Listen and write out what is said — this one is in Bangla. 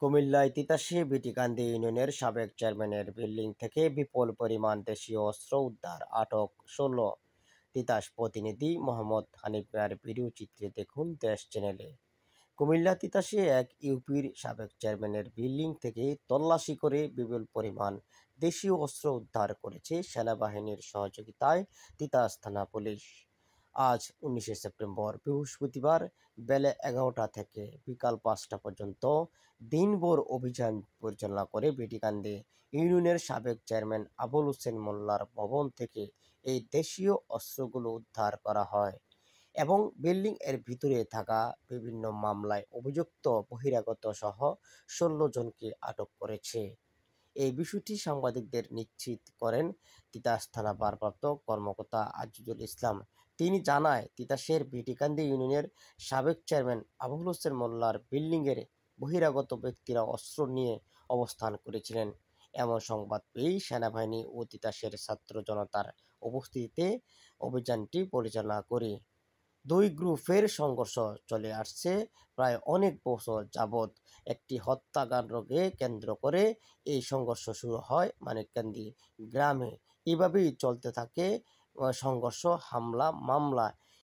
কুমিল্লায় তিতাসে বিটিকান্দি ইউনিয়নের সাবেক চেয়ারম্যানের বিল্ডিং থেকে বিপুল পরিমাণ দেশীয় অস্ত্র উদ্ধার, আটক ১৬। তিতাস প্রতিনিধি মোহাম্মদ হানিফ মিয়ার ভিডিও চিত্রে দেখুন দেশ চ্যানেলে। কুমিল্লা তিতাসে এক ইউপির সাবেক চেয়ারম্যানের বিল্ডিং থেকে তল্লাশি করে বিপুল পরিমাণ দেশীয় অস্ত্র উদ্ধার করেছে সেনাবাহিনীর সহযোগিতায় তিতাস থানা পুলিশ। আজ ১৯শে সেপ্টেম্বর বৃহস্পতিবার বেলা ১১টা থেকে বিকাল ৫টা পর্যন্ত দিনভর অভিযান পরিচালনা করে বিটিকান্দি ইউনিয়নের সাবেক চেয়ারম্যান আবুল হোসেন মোল্লার ভবন থেকে এই দেশীয় অস্ত্রগুলো উদ্ধার করা হয় এবং বিল্ডিং এর ভিতরে থাকা বিভিন্ন মামলায় অভিযুক্ত বহিরাগত সহ ১৬ জনকে আটক করেছে। এই বিষয়টি সাংবাদিকদের নিশ্চিত করেন তিতাস থানা ভারপ্রাপ্ত কর্মকর্তা আজিজুল ইসলাম। তিনি জানায়, তিতাসের বিটিকান্দি ইউনিয়নের সাবেক চেয়ারম্যান আবুল হোসেন মোল্লার বিল্ডিংয়ের বহিরাগত ব্যক্তিরা অস্ত্র নিয়ে অবস্থান করেছিলেন। এমন সংবাদ পেয়েই সেনাবাহিনী ও তিতাসের ছাত্র জনতার উপস্থিতিতে অভিযানটি পরিচালনা করে। দুই গ্রুপের সংঘর্ষ চলে আসছে প্রায় অনেক বছর যাবৎ। একটি হত্যাকাণ্ডকে কেন্দ্র করে এই সংঘর্ষ শুরু হয় মানিককান্দি গ্রামে। এভাবেই চলতে থাকে সংঘর্ষ, হামলা, মামলা।